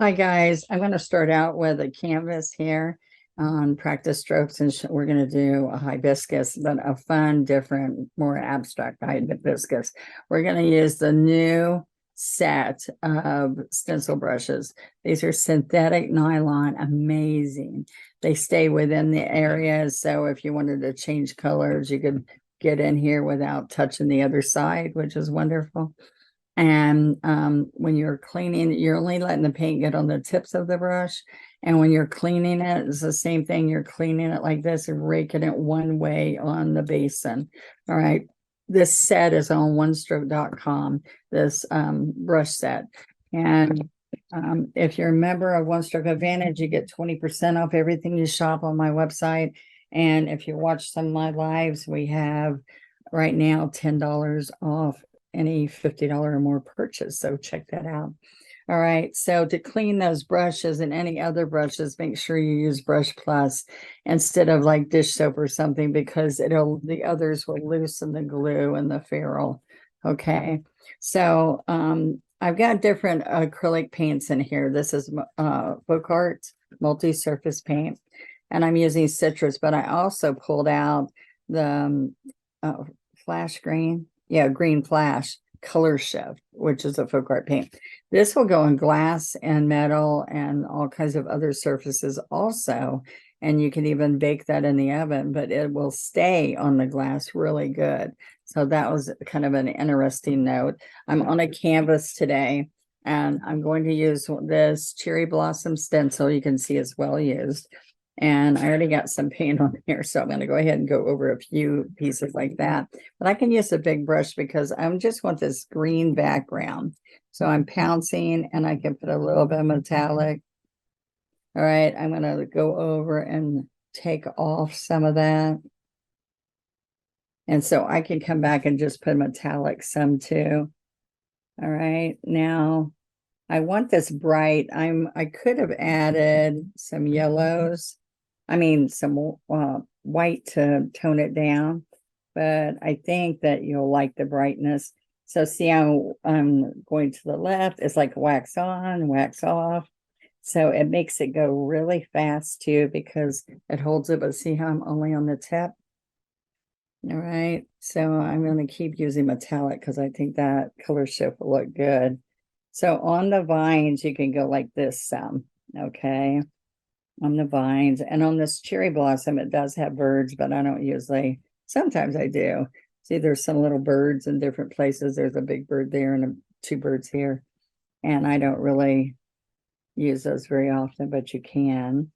Hi guys, I'm going to start out with a canvas here on practice strokes, and we're going to do a hibiscus, but a fun, different, more abstract hibiscus. We're going to use the new set of stencil brushes. These are synthetic nylon, amazing. They stay within the areas, so if you wanted to change colors, you could get in here without touching the other side, which is wonderful. And when you're cleaning, you're only letting the paint get on the tips of the brush. And when you're cleaning it, it's the same thing. You're cleaning it like this and raking it one way on the basin. All right. This set is on onestroke.com, this brush set. And if you're a member of One Stroke Advantage, you get 20% off everything you shop on my website. And if you watch some of my lives, we have right now $10 off any $50 or more purchase. So check that out. All right. So to clean those brushes and any other brushes, make sure you use Brush Plus instead of like dish soap or something, because the others will loosen the glue and the ferrule. Okay. So I've got different acrylic paints in here. This is Folk Art multi-surface paint, and I'm using citrus, but I also pulled out the flash green. Yeah, green flash color shift, which is a folk art paint. This will go in glass and metal and all kinds of other surfaces also. And you can even bake that in the oven, but it will stay on the glass really good. So that was kind of an interesting note. I'm on a canvas today, and I'm going to use this cherry blossom stencil. You can see it's well used. And I already got some paint on here, so I'm going to go ahead and go over a few pieces like that. But I can use a big brush because I just want this green background. So I'm pouncing, and I can put a little bit of metallic. All right, I'm going to go over and take off some of that. And so I can come back and just put metallic some too. All right, now I want this bright. I could have added some yellows. Some white to tone it down, but I think that you'll like the brightness. So see how I'm going to the left? It's like wax on, wax off. So it makes it go really fast too, because it holds it, but see how I'm only on the tip? All right, so I'm going to keep using metallic because I think that color shift will look good. So on the vines, you can go like this some, okay? On the vines, and on this cherry blossom, it does have birds, but I don't usually. Sometimes I do. See, there's some little birds in different places. There's a big bird there and two birds here, and I don't really use those very often, but you can.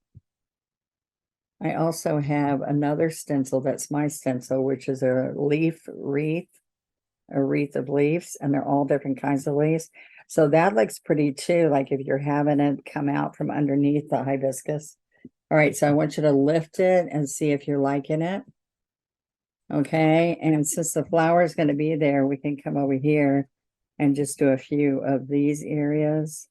I also have another stencil that's my stencil, which is a leaf wreath, a wreath of leaves, and they're all different kinds of leaves. So that looks pretty too, like if you're having it come out from underneath the hibiscus. All right, so I want you to lift it and see if you're liking it. Okay, and since the flower is going to be there, we can come over here and just do a few of these areas.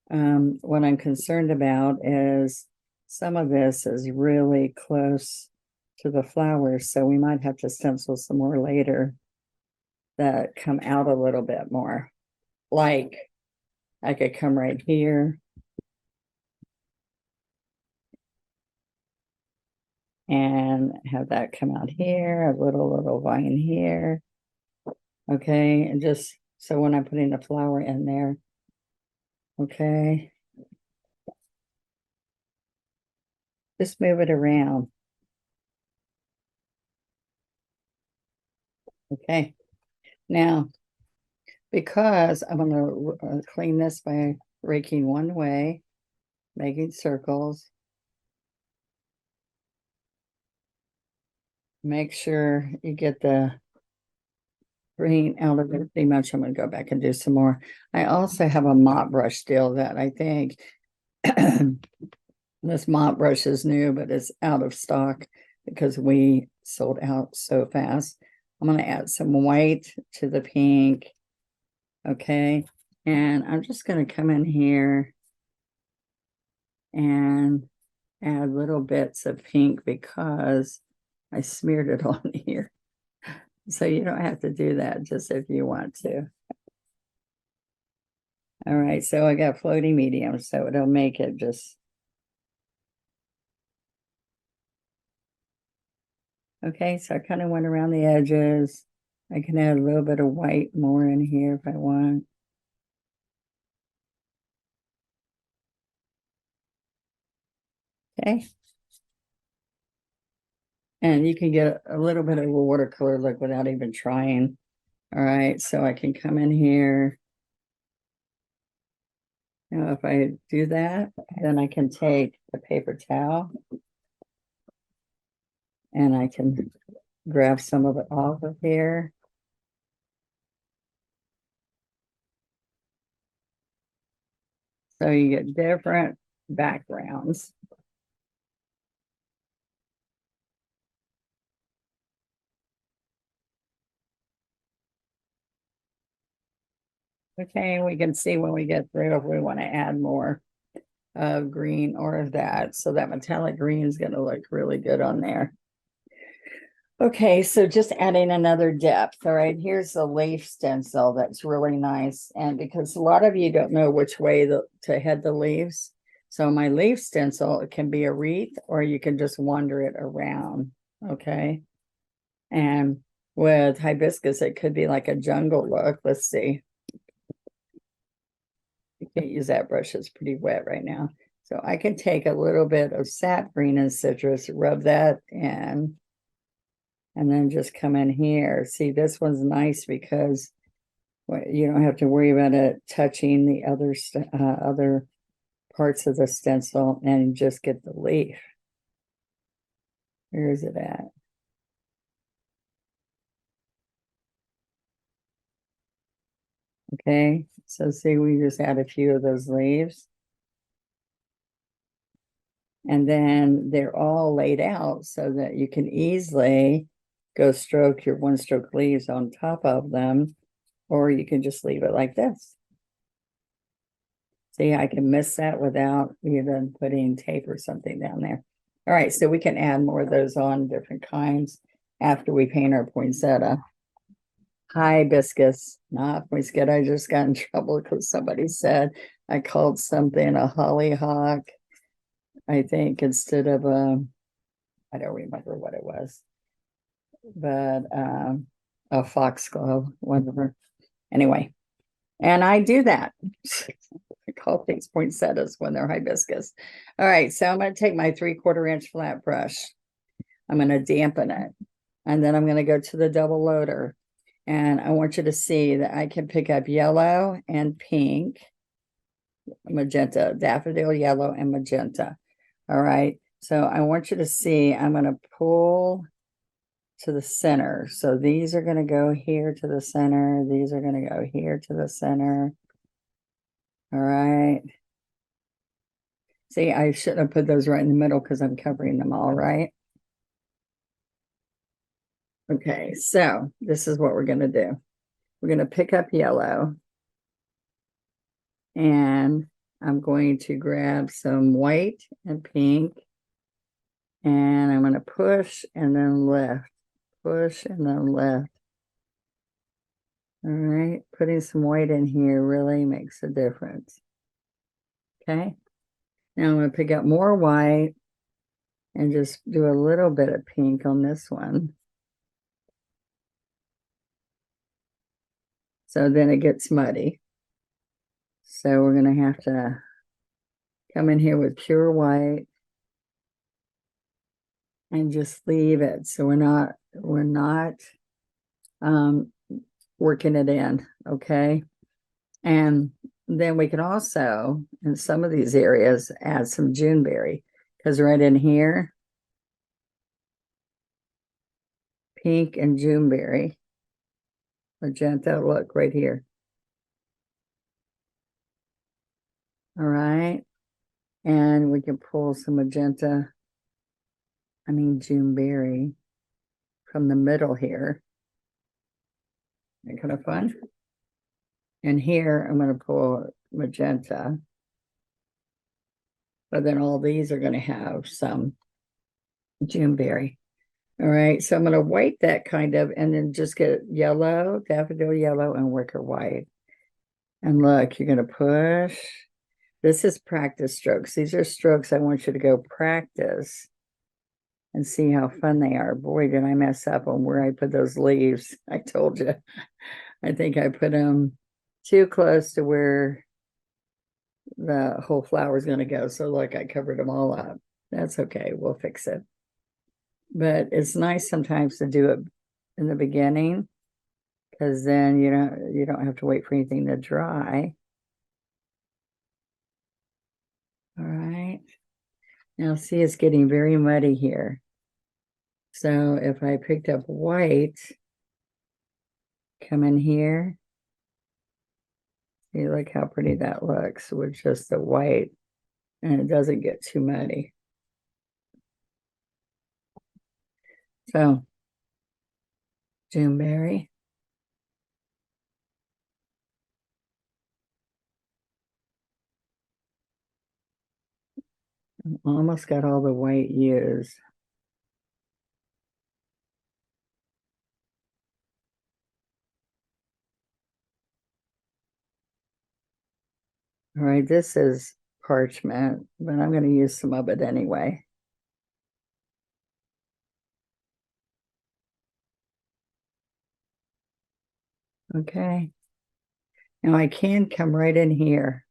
What I'm concerned about is some of this is really close to the flowers, so we might have to stencil some more later that come out a little bit more. Like I could come right here and have that come out here, a little vine here. Okay, and just so when I'm putting the flower in there, okay, just move it around. Okay, now because I'm going to clean this by raking one way, making circles. Make sure you get the green out of it pretty much. I'm going to go back and do some more. I also have a mop brush still that I think this mop brush is new, but it's out of stock because we sold out so fast. I'm going to add some white to the pink. Okay, and I'm just going to come in here and add little bits of pink because I smeared it on here. So you don't have to do that just if you want to. All right, so I got floating medium, so it'll make it just. Okay, so I kind of went around the edges. I can add a little bit of white more in here if I want. Okay. And you can get a little bit of a watercolor look without even trying. All right, so I can come in here. Now, if I do that, then I can take a paper towel and I can grab some of it off of here. So you get different backgrounds. Okay, we can see when we get through if we want to add more of green or of that. So that metallic green is going to look really good on there. Okay, so just adding another depth. All right, here's a leaf stencil that's really nice. And because a lot of you don't know which way to head the leaves. So my leaf stencil, it can be a wreath or you can just wander it around. Okay. And with hibiscus, it could be like a jungle look. Let's see. You can't use that brush, it's pretty wet right now. So I can take a little bit of sap green and citrus, rub that in, and then just come in here. See, this one's nice because you don't have to worry about it touching the other parts of the stencil and just get the leaf. Where is it at? Okay, so see, we just add a few of those leaves. And then they're all laid out so that you can easily go stroke your one stroke leaves on top of them, or you can just leave it like this. See, I can miss that without even putting tape or something down there. All right, so we can add more of those on, different kinds, after we paint our poinsettia. Hibiscus, not poinsettia. I just got in trouble because somebody said I called something a hollyhock, I think, instead of I don't remember what it was, but a foxglove, whatever. Anyway, and I do that. I call things poinsettias when they're hibiscus. All right, so I'm going to take my 3/4 inch flat brush. I'm going to dampen it, and then I'm going to go to the double loader. And I want you to see that I can pick up yellow and pink, magenta, daffodil yellow and magenta. All right, so I want you to see, I'm going to pull to the center. So these are going to go here to the center. These are going to go here to the center. All right. See, I shouldn't have put those right in the middle because I'm covering them all, right? Okay, so this is what we're going to do. We're going to pick up yellow and I'm going to grab some white and pink and I'm going to push and then lift, push and then lift. All right, putting some white in here really makes a difference. Okay, now I'm going to pick up more white and just do a little bit of pink on this one. So then it gets muddy. So we're going to have to come in here with pure white and just leave it. So we're not working it in, okay? And then we can also, in some of these areas, add some Juneberry, because right in here, pink and Juneberry, magenta, look right here. All right, and we can pull some magenta, Juneberry from the middle here. Kind of fun. And here I'm going to pull magenta, but then all these are going to have some Juneberry. All right, so I'm going to white that kind of, and then just get yellow, daffodil yellow, and wicker white. And look, you're going to push. This is practice strokes. These are strokes I want you to go practice and see how fun they are. Boy, did I mess up on where I put those leaves. I told you. I think I put them too close to where the whole flower is going to go. So look, I covered them all up. That's okay. We'll fix it. But it's nice sometimes to do it in the beginning because then you don't have to wait for anything to dry. All right. Now see, it's getting very muddy here. So if I picked up white, come in here. See, look how pretty that looks with just the white, and it doesn't get too muddy. So, Juneberry. Almost got all the white used. All right, this is parchment, but I'm going to use some of it anyway. Okay. Now I can come right in here,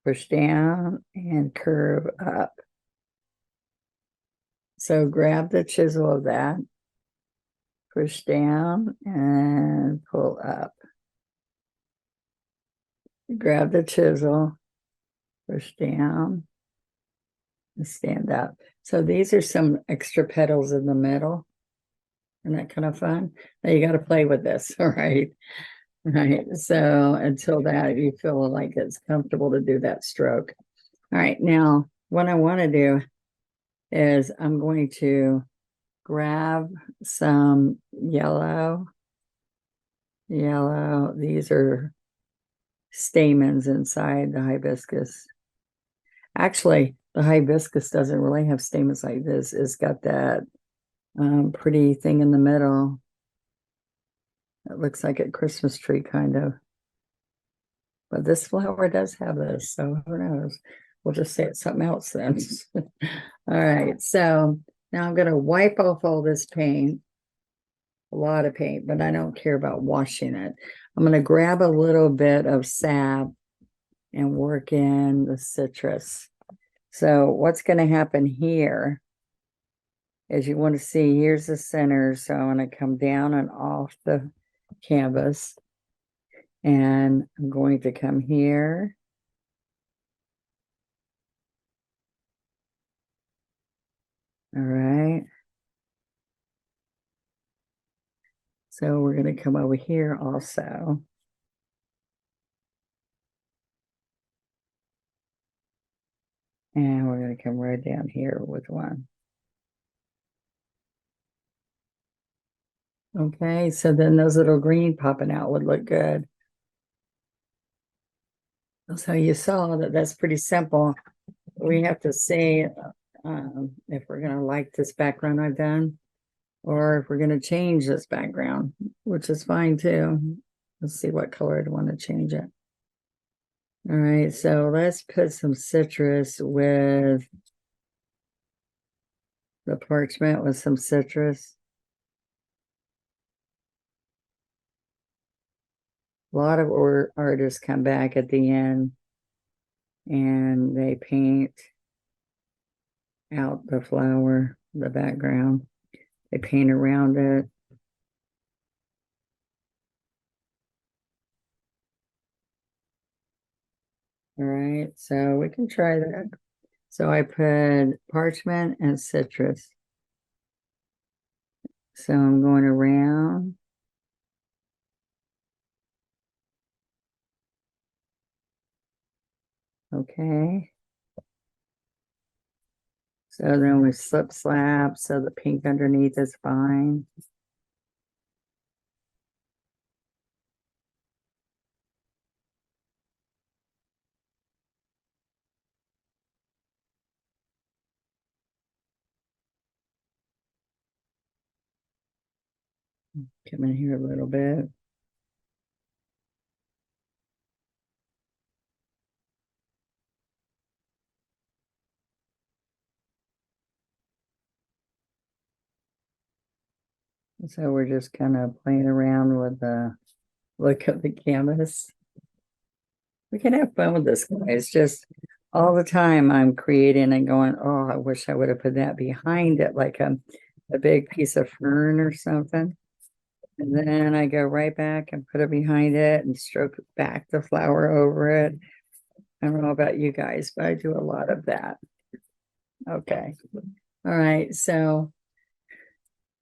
push down and curve up. So grab the chisel of that, push down and pull up. Grab the chisel, push down and stand up. So these are some extra petals in the middle. Isn't that kind of fun? Now you got to play with this, all right? Right. So until that, you feel like it's comfortable to do that stroke. All right. Now, what I want to do is I'm going to grab some yellow. These are stamens inside the hibiscus. Actually, the hibiscus doesn't really have stamens like this. It's got that pretty thing in the middle. It looks like a Christmas tree, kind of. But this flower does have this, so who knows? We'll just say it's something else then. All right, so now I'm going to wipe off all this paint, a lot of paint, but I don't care about washing it. I'm going to grab a little bit of sap and work in the citrus. So what's going to happen here is you want to see, here's the center. So I'm going to come down and off the canvas. And I'm going to come here. All right. So we're going to come over here also. And we're going to come right down here with one. Okay, so then those little green popping out would look good. So you saw that that's pretty simple. We have to see if we're going to like this background I've done or if we're going to change this background, which is fine too. Let's see what color I'd want to change it. All right, so let's put some citrus with the parchment with some citrus. A lot of artists come back at the end and they paint out the flower, the background. They paint around it. All right, so we can try that. So I put parchment and citrus. So I'm going around. Okay. So then we slip slap, so the pink underneath is fine. Come in here a little bit. So we're just kind of playing around with the look of the canvas. We can have fun with this, guys. Just all the time I'm creating and going, oh, I wish I would have put that behind it, like a big piece of fern or something. And then I go right back and put it behind it and stroke back the flower over it. I don't know about you guys, but I do a lot of that. Okay. All right. So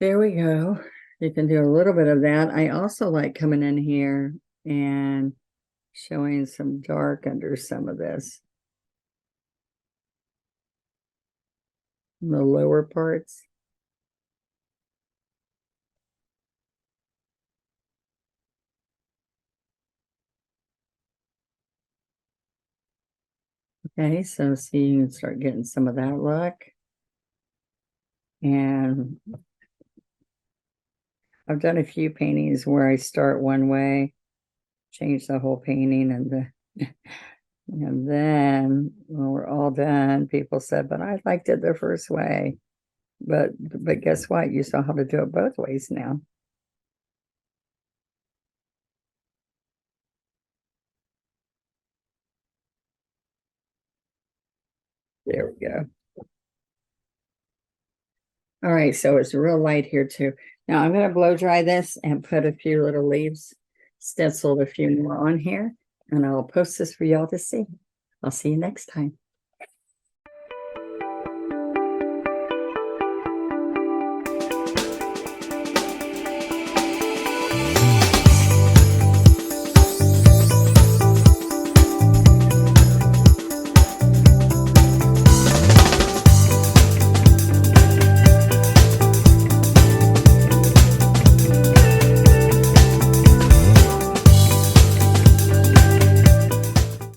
there we go. You can do a little bit of that. I also like coming in here and showing some dark under some of this. In the lower parts. Okay, so see, you can start getting some of that look. And I've done a few paintings where I start one way, change the whole painting, and then when we're all done, people said, but I liked it the first way. But guess what? You saw how to do it both ways now. There we go. All right, so it's real light here too. Now I'm going to blow dry this and put a few little leaves, stenciled a few more on here, and I'll post this for y'all to see. I'll see you next time.